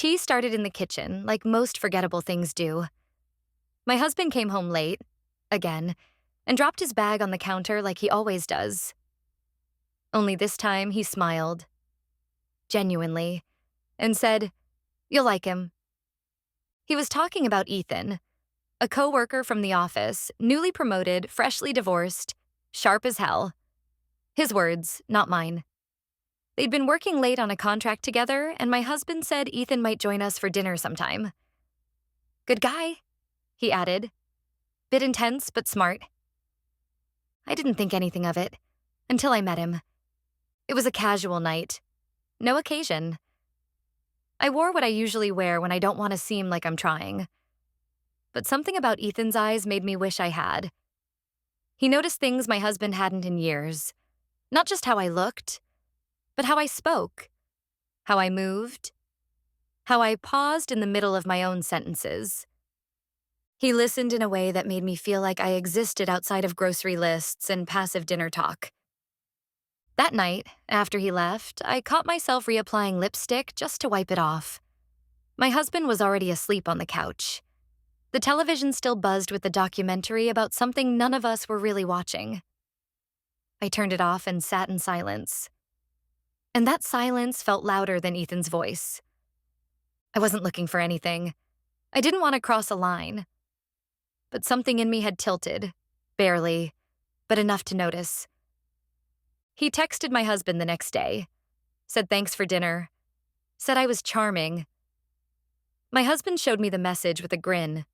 Tea started in the kitchen, like most forgettable things do. My husband came home late, again, and dropped his bag on the counter like he always does. Only this time he smiled, genuinely, and said, "You'll like him." He was talking about Ethan, a coworker from the office, newly promoted, freshly divorced, sharp as hell. His words, not mine. They'd been working late on a contract together, and my husband said Ethan might join us for dinner sometime. "Good guy," he added. "Bit intense, but smart." I didn't think anything of it, until I met him. It was a casual night. No occasion. I wore what I usually wear when I don't want to seem like I'm trying. But something about Ethan's eyes made me wish I had. He noticed things my husband hadn't in years. Not just how I looked, but how I spoke, how I moved, how I paused in the middle of my own sentences. He listened in a way that made me feel like I existed outside of grocery lists and passive dinner talk. That night, after he left, I caught myself reapplying lipstick just to wipe it off. My husband was already asleep on the couch. The television still buzzed with the documentary about something none of us were really watching. I turned it off and sat in silence. And that silence felt louder than Ethan's voice. I wasn't looking for anything. I didn't want to cross a line. But something in me had tilted, barely, but enough to notice. He texted my husband the next day, said thanks for dinner, said I was charming. My husband showed me the message with a grin.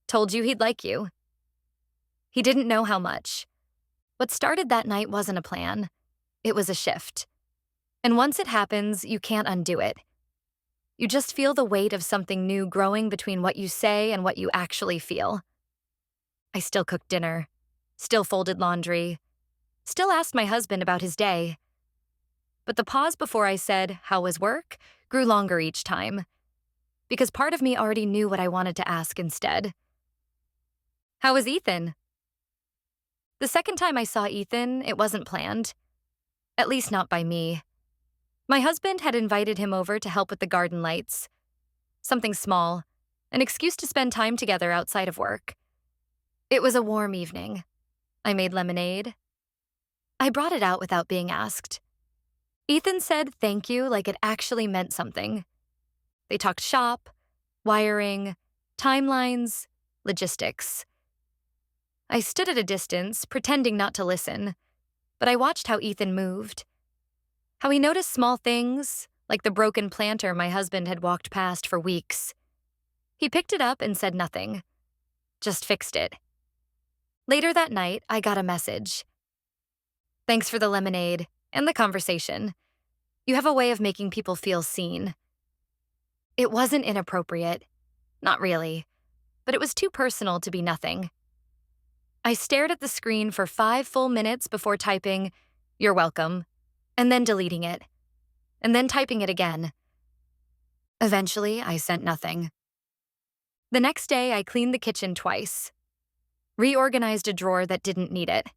Told you he'd like you. He didn't know how much. What started that night wasn't a plan. It was a shift. And once it happens, you can't undo it. You just feel the weight of something new growing between what you say and what you actually feel. I still cooked dinner, still folded laundry, still asked my husband about his day. But the pause before I said, "How was work?" grew longer each time, because part of me already knew what I wanted to ask instead. "How was Ethan?" The second time I saw Ethan, it wasn't planned. At least not by me. My husband had invited him over to help with the garden lights. Something small, an excuse to spend time together outside of work. It was a warm evening. I made lemonade. I brought it out without being asked. Ethan said thank you like it actually meant something. They talked shop, wiring, timelines, logistics. I stood at a distance, pretending not to listen, but I watched how Ethan moved. How he noticed small things, like the broken planter my husband had walked past for weeks. He picked it up and said nothing. Just fixed it. Later that night, I got a message. "Thanks for the lemonade and the conversation. You have a way of making people feel seen." It wasn't inappropriate. Not really. But it was too personal to be nothing. I stared at the screen for 5 full minutes before typing, "You're welcome," and then deleting it, and then typing it again. Eventually, I sent nothing. The next day, I cleaned the kitchen twice. Reorganized a drawer that didn't need it.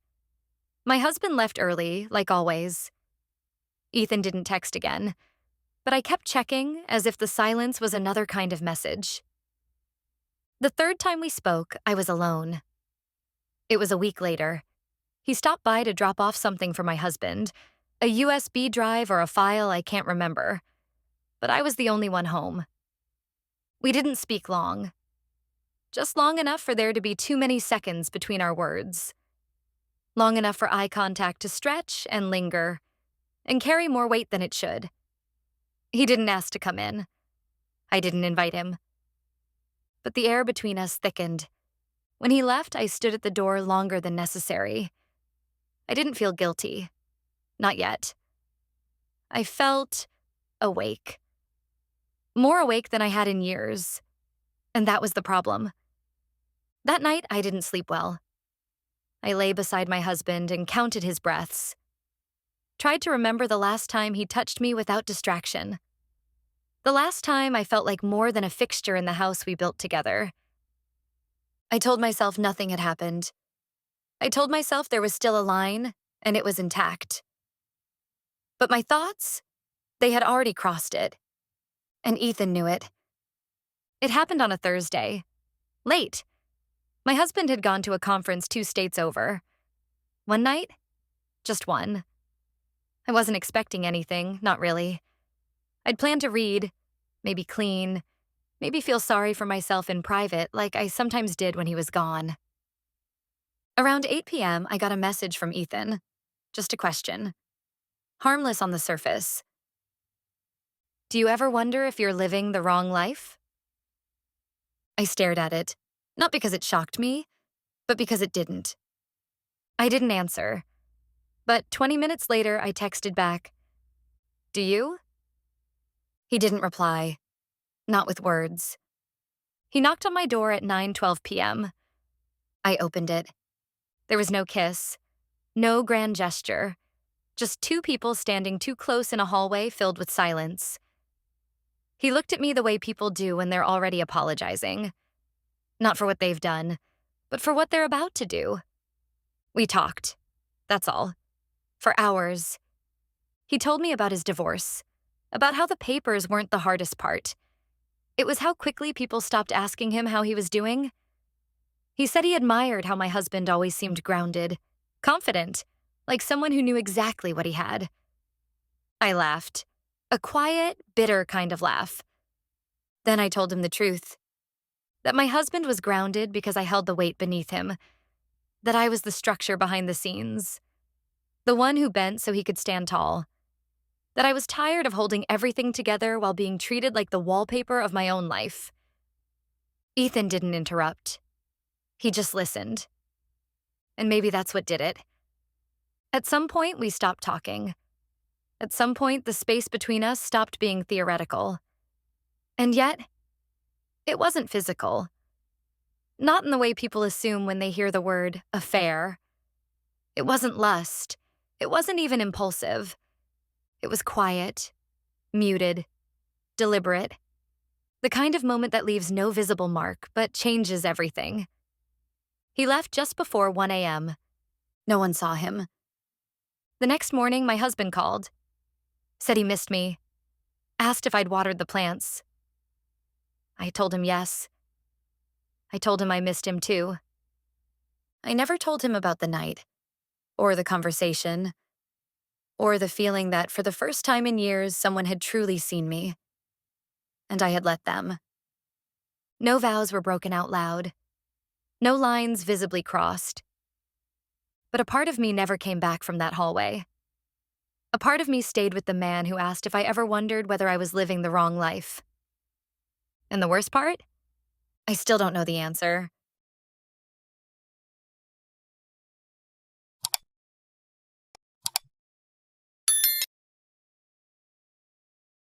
My husband left early, like always. Ethan didn't text again, but I kept checking as if the silence was another kind of message. The third time we spoke, I was alone. It was a week later. He stopped by to drop off something for my husband, a USB drive or a file I can't remember, but I was the only one home. We didn't speak long. Just long enough for there to be too many seconds between our words. Long enough for eye contact to stretch and linger, and carry more weight than it should. He didn't ask to come in. I didn't invite him. But the air between us thickened. When he left, I stood at the door longer than necessary. I didn't feel guilty. Not yet. I felt awake. More awake than I had in years. And that was the problem. That night, I didn't sleep well. I lay beside my husband and counted his breaths. Tried to remember the last time he touched me without distraction. The last time I felt like more than a fixture in the house we built together. I told myself nothing had happened. I told myself there was still a line, and it was intact. But my thoughts? They had already crossed it. And Ethan knew it. It happened on a Thursday. Late. My husband had gone to a conference 2 states over. One night? Just one. I wasn't expecting anything, not really. I'd planned to read, maybe clean, maybe feel sorry for myself in private like I sometimes did when he was gone. Around 8 p.m., I got a message from Ethan. Just a question. Harmless on the surface. Do you ever wonder if you're living the wrong life? I stared at it, not because it shocked me, but because it didn't. I didn't answer. But 20 minutes later, I texted back, "Do you?" He didn't reply, not with words. He knocked on my door at 9:12 p.m. I opened it. There was no kiss, no grand gesture, just two people standing too close in a hallway filled with silence. He looked at me the way people do when they're already apologizing. Not for what they've done, but for what they're about to do. We talked. That's all. For hours. He told me about his divorce, about how the papers weren't the hardest part. It was how quickly people stopped asking him how he was doing. He said he admired how my husband always seemed grounded, confident, like someone who knew exactly what he had. I laughed. A quiet, bitter kind of laugh. Then I told him the truth. That my husband was grounded because I held the weight beneath him. That I was the structure behind the scenes. The one who bent so he could stand tall. That I was tired of holding everything together while being treated like the wallpaper of my own life. Ethan didn't interrupt. He just listened. And maybe that's what did it. At some point, we stopped talking. At some point, the space between us stopped being theoretical. And yet, it wasn't physical. Not in the way people assume when they hear the word affair. It wasn't lust. It wasn't even impulsive. It was quiet, muted, deliberate. The kind of moment that leaves no visible mark, but changes everything. He left just before 1 a.m. No one saw him. The next morning, my husband called. Said he missed me. Asked if I'd watered the plants. I told him yes. I told him I missed him too. I never told him about the night, or the conversation, or the feeling that for the first time in years someone had truly seen me. And I had let them. No vows were broken out loud. No lines visibly crossed. But a part of me never came back from that hallway. A part of me stayed with the man who asked if I ever wondered whether I was living the wrong life. And the worst part? I still don't know the answer.